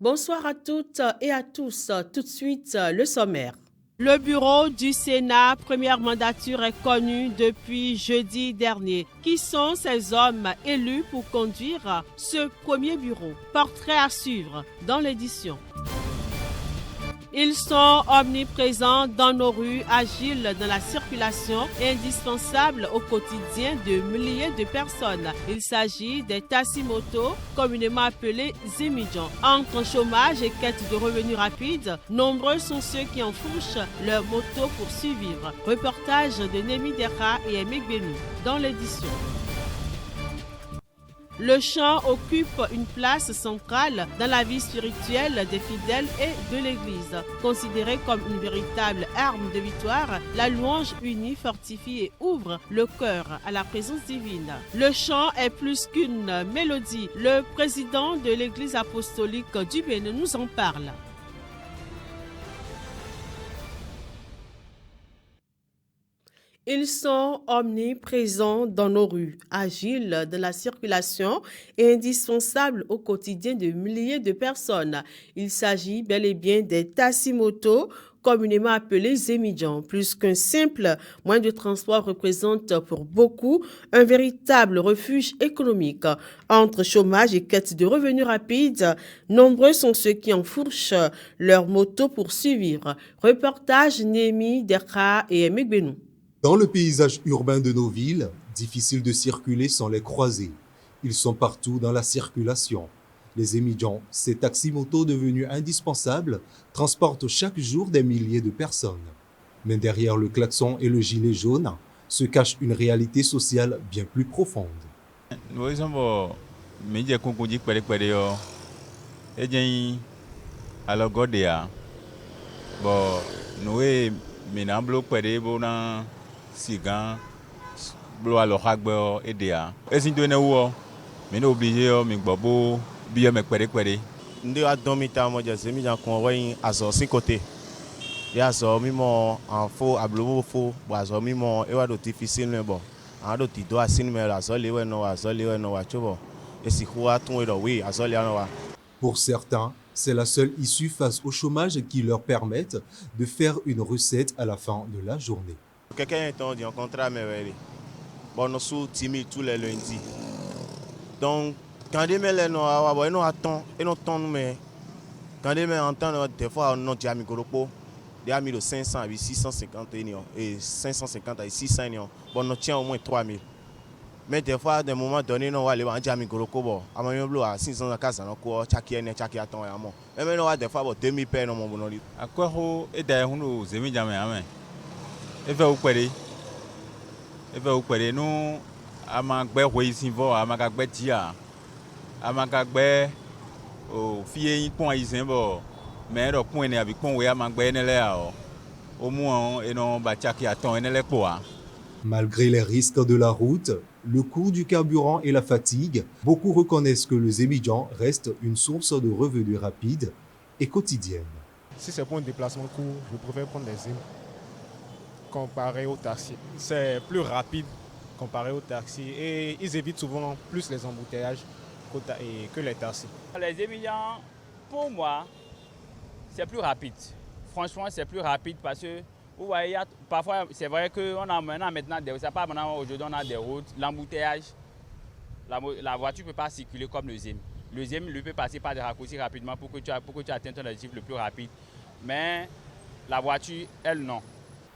Bonsoir à toutes et à tous. Tout de suite, le sommaire. Le bureau du Sénat, première mandature, est connu depuis jeudi dernier. Qui sont ces hommes élus pour conduire ce premier bureau? Portrait à suivre dans l'édition. Ils sont omniprésents dans nos rues, agiles dans la circulation et indispensables au quotidien de milliers de personnes. Il s'agit des taxi-motos, communément appelés Zémidjan. Entre chômage et quête de revenus rapides, nombreux sont ceux qui enfourchent leur moto pour survivre. Reportage de Némi Dera et Aimé Benou dans l'édition. Le chant occupe une place centrale dans la vie spirituelle des fidèles et de l'Église. Considérée comme une véritable arme de victoire, la louange unie, fortifie et ouvre le cœur à la présence divine. Le chant est plus qu'une mélodie. Le président de l'Église apostolique du Bénin nous en parle. Ils sont omniprésents dans nos rues, agiles dans la circulation et indispensables au quotidien de milliers de personnes. Il s'agit bel et bien des taxi-motos, communément appelés Zémidjan. Plus qu'un simple moyen de transport, représente pour beaucoup un véritable refuge économique. Entre chômage et quête de revenus rapides, nombreux sont ceux qui enfourchent leur moto pour survivre. Reportage Némi Dera et Aimé Benou. Dans le paysage urbain de nos villes, difficile de circuler sans les croiser. Ils sont partout dans la circulation. Les Zémidjan, ces taxis-motos devenus indispensables, transportent chaque jour des milliers de personnes. Mais derrière le klaxon et le gilet jaune se cache une réalité sociale bien plus profonde. Sigan blo alo hagbe edea ezin do ne wo me no obligé me gbogbo bi me pere ndi adomita mo je Zémidjan kon wayin azo sin côté ya azo mimo en fo ablomo fo bo azo mimo e wa do difficile ne bo an do ti do asin me azo le we no wa chobo e si khwa tun e do we azo le no wa. Pour certains, c'est la seule issue face au chômage qui leur permette de faire une recette à la fin de la journée. Quelqu'un est en contrat, mais bon, nous sommes timides tous les lundis. Donc, quand ils me nous attendons, et nous attendons, mais quand ils me entendent, des fois, nous avons mis des amis de 500 à 650 et 550 à 600 bon, nous tient au moins 3000. Mais des fois, à des moments donnés, nous allons aller à Migoroko, à Mamio à 600 à Kazan, Chaki à ton amont. Mais nous avons des fois 2000 paires dans mon bonheur. À quoi est d'ailleurs nous Zémidjan mais eve ukpere no amagbe hoisinvo amagbe tia amagbe o fie yin pon isinbo me ro pon ni abi pon we amagbe ne le a o mu e no ba chaki aton ne le po a. Malgré les risques de la route, le coût du carburant et la fatigue, beaucoup reconnaissent que le Zémidjan reste une source de revenus rapide et quotidienne. Si c'est pour un déplacement court, je préfère prendre les Zémidjans comparé au taxi. C'est plus rapide comparé au taxi et ils évitent souvent plus les embouteillages que les taxis. Les Zémidjans, pour moi, c'est plus rapide. Franchement, c'est plus rapide parce que vous voyez, parfois, c'est vrai qu'on a maintenant des routes. C'est pas maintenant aujourd'hui, on a des routes, l'embouteillage. La voiture ne peut pas circuler comme le Zém. Le Zém, lui, peut passer par des raccourcis rapidement pour que tu atteignes ton objectif le plus rapide. Mais la voiture, elle, non.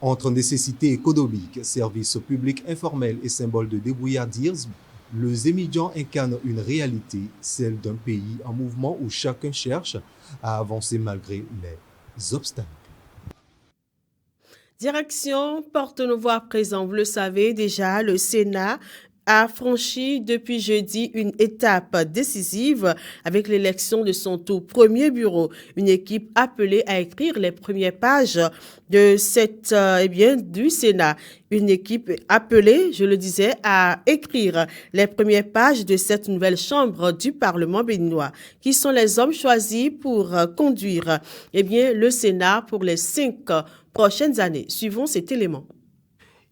Entre nécessités économiques, services publics informels et symboles de débrouillardisme, le Zémidjan incarne une réalité, celle d'un pays en mouvement où chacun cherche à avancer malgré les obstacles. Direction Porte-Nouveau à présent. Vous le savez déjà, le Sénat a franchi depuis jeudi une étape décisive avec l'élection de son tout premier bureau. Une équipe appelée à écrire les premières pages de du Sénat. Une équipe appelée, je le disais, à écrire les premières pages de cette nouvelle chambre du Parlement béninois. Qui sont les hommes choisis pour conduire, le Sénat pour les 5 prochaines années? Suivons cet élément.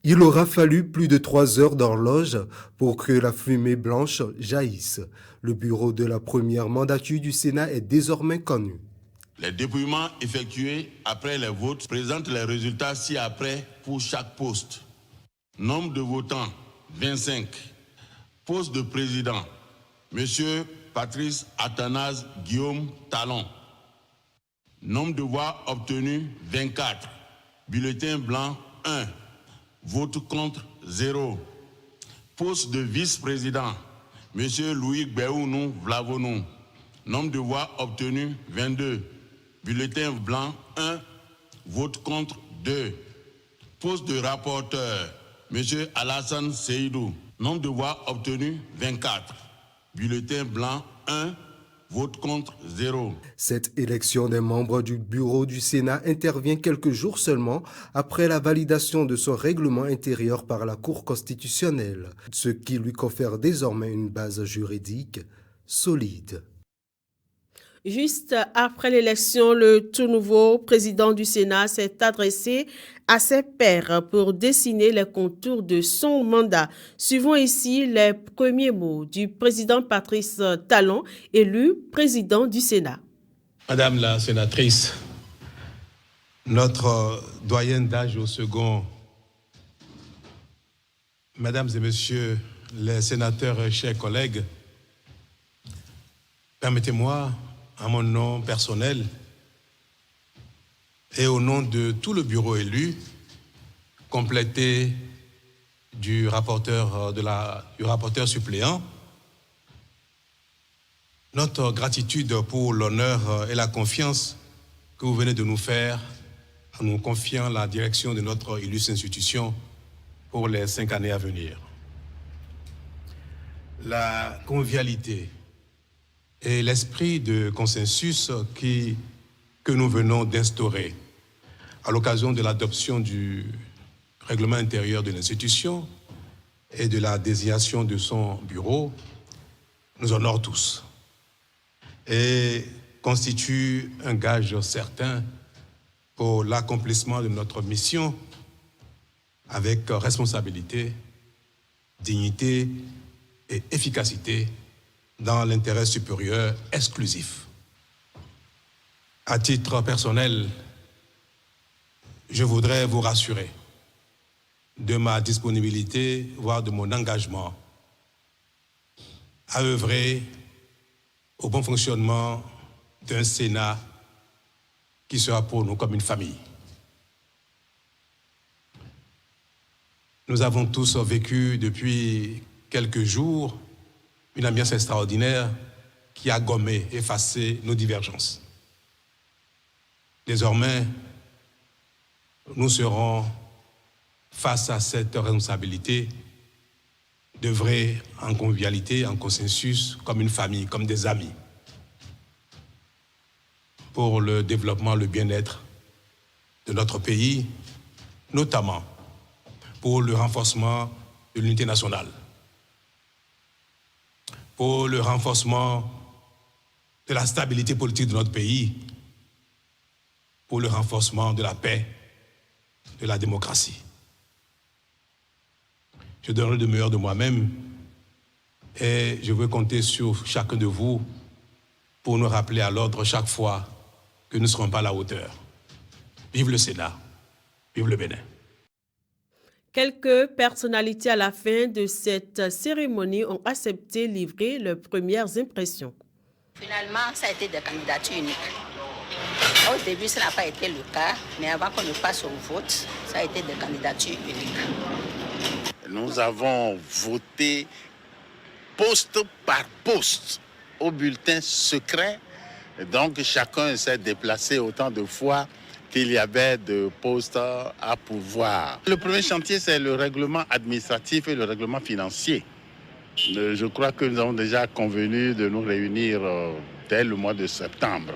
Il aura fallu plus de 3 heures d'horloge pour que la fumée blanche jaillisse. Le bureau de la première mandature du Sénat est désormais connu. Les dépouillements effectués après les votes présentent les résultats ci-après pour chaque poste. Nombre de votants, 25. Poste de président, M. Patrice Athanase Guillaume Talon. Nombre de voix obtenues, 24. Bulletin blanc, 1. Vote contre, 0. Poste de vice-président, M. Louis Béounou Vlavonou. Nombre de voix obtenues, 22. Bulletin blanc, 1. Vote contre, 2. Poste de rapporteur, M. Alassane Seydou. Nombre de voix obtenues, 24. Bulletin blanc, 1. Vote contre, 0. Cette élection des membres du bureau du Sénat intervient quelques jours seulement après la validation de son règlement intérieur par la Cour constitutionnelle, ce qui lui confère désormais une base juridique solide. Juste après l'élection, le tout nouveau président du Sénat s'est adressé à ses pairs pour dessiner les contours de son mandat. Suivons ici les premiers mots du président Patrice Talon, élu président du Sénat. Madame la sénatrice, notre doyenne d'âge au second, Mesdames et Messieurs les sénateurs, chers collègues, permettez-moi, à mon nom personnel et au nom de tout le bureau élu, complété du rapporteur suppléant, notre gratitude pour l'honneur et la confiance que vous venez de nous faire en nous confiant la direction de notre illustre institution pour les 5 années à venir. La convivialité et l'esprit de consensus que nous venons d'instaurer à l'occasion de l'adoption du règlement intérieur de l'institution et de la désignation de son bureau nous honore tous et constitue un gage certain pour l'accomplissement de notre mission avec responsabilité, dignité et efficacité dans l'intérêt supérieur exclusif. À titre personnel, je voudrais vous rassurer de ma disponibilité, voire de mon engagement à œuvrer au bon fonctionnement d'un Sénat qui sera pour nous comme une famille. Nous avons tous vécu depuis quelques jours une ambiance extraordinaire qui a gommé, effacé nos divergences. Désormais, nous serons face à cette responsabilité d'œuvrer en convivialité, en consensus, comme une famille, comme des amis, pour le développement, le bien-être de notre pays, notamment pour le renforcement de l'unité nationale, pour le renforcement de la stabilité politique de notre pays, pour le renforcement de la paix, de la démocratie. Je donnerai le meilleur de moi-même et je veux compter sur chacun de vous pour nous rappeler à l'ordre chaque fois que nous ne serons pas à la hauteur. Vive le Sénat, vive le Bénin. Quelques personnalités à la fin de cette cérémonie ont accepté livrer leurs premières impressions. Finalement, ça a été des candidatures uniques. Au début, ça n'a pas été le cas, mais avant qu'on ne passe au vote, ça a été des candidatures uniques. Nous avons voté poste par poste au bulletin secret. Donc, chacun s'est déplacé autant de fois qu'il y avait de postes à pourvoir. Le premier chantier, c'est le règlement administratif et le règlement financier. Je crois que nous avons déjà convenu de nous réunir dès le mois de septembre.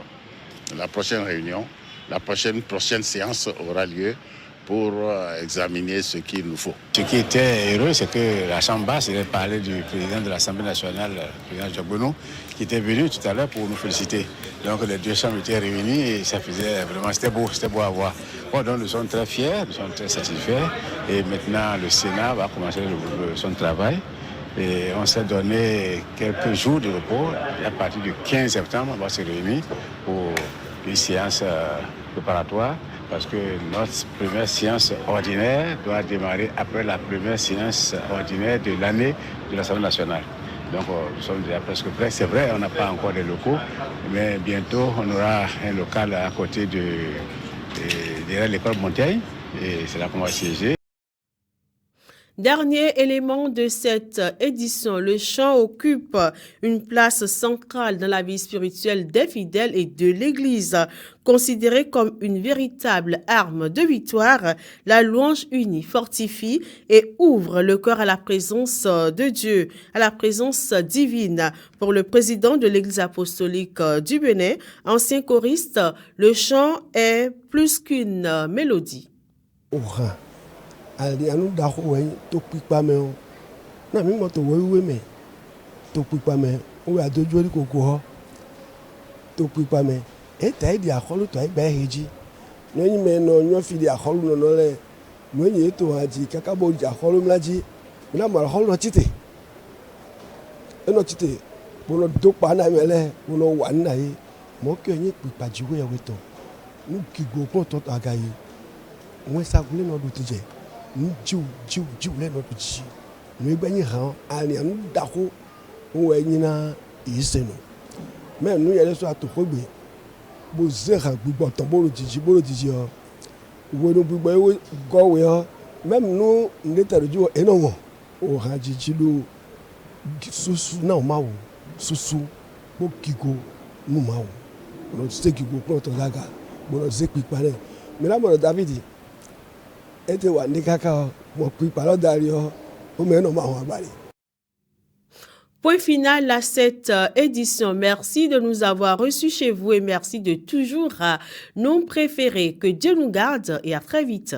La prochaine réunion, la prochaine séance aura lieu pour examiner ce qu'il nous faut. Ce qui était heureux, c'est que la Chambre basse avait parlé du président de l'Assemblée nationale, le président Jogbono, qui était venu tout à l'heure pour nous féliciter. Donc les deux chambres étaient réunies et ça faisait vraiment, c'était beau à voir. Bon, donc nous sommes très fiers, nous sommes très satisfaits et maintenant le Sénat va commencer son travail. Et on s'est donné quelques jours de repos. À partir du 15 septembre, on va se réunir pour une séance préparatoire parce que notre première séance ordinaire doit démarrer après la première séance ordinaire de l'année de l'Assemblée nationale. Donc nous sommes déjà presque prêts. C'est vrai, on n'a pas encore de locaux, mais bientôt on aura un local à côté de l'école Montaigne et c'est là qu'on va siéger. Dernier élément de cette édition, le chant occupe une place centrale dans la vie spirituelle des fidèles et de l'Église. Considéré comme une véritable arme de victoire, la louange unie fortifie et ouvre le cœur à la présence de Dieu, à la présence divine. Pour le président de l'Église apostolique du Bénin, ancien choriste, le chant est plus qu'une mélodie. Ali anu da ho wen to pipa me o na mi mo to we me to pipa me o we adojo ri koko ho to pipa me e ta di akolu to ai ba heji no yin me no nyo fi di akolu no le mo yin to haji kaka bo di akolu mlaji na ma akolu no tite e no tite bo no do pa na me le bo no wa na yi mo ke yin pipa ji we to nu ki go ko to aga yi won sa gule no do tije jiw lẹ́nu ọdún jí ní gbẹ̀yìn hàn àníyàn dàkó òun ẹ̀yìn náà èyí sẹ́nu mẹ́rin yẹn lẹ́sọ̀ àtòkọ́gbé bó zẹ́hà gbígbọ́ tán bóró jìjì ọ ìwé ní gbígbọ́ ewé gọ́wé ọ mẹ́rin ní ndétẹ̀rẹ̀jú ẹ̀nà wọ̀n òhà jìjì ló susu náà máa wò susu bó kíkó nù máa wò bọ̀nà ṣe kíkó kúrò tó dága bọ̀nà ṣe pípa náà mìíràn bọ̀nà David. Point final à cette édition. Merci de nous avoir reçus chez vous et merci de toujours nous préférer. Que Dieu nous garde et à très vite.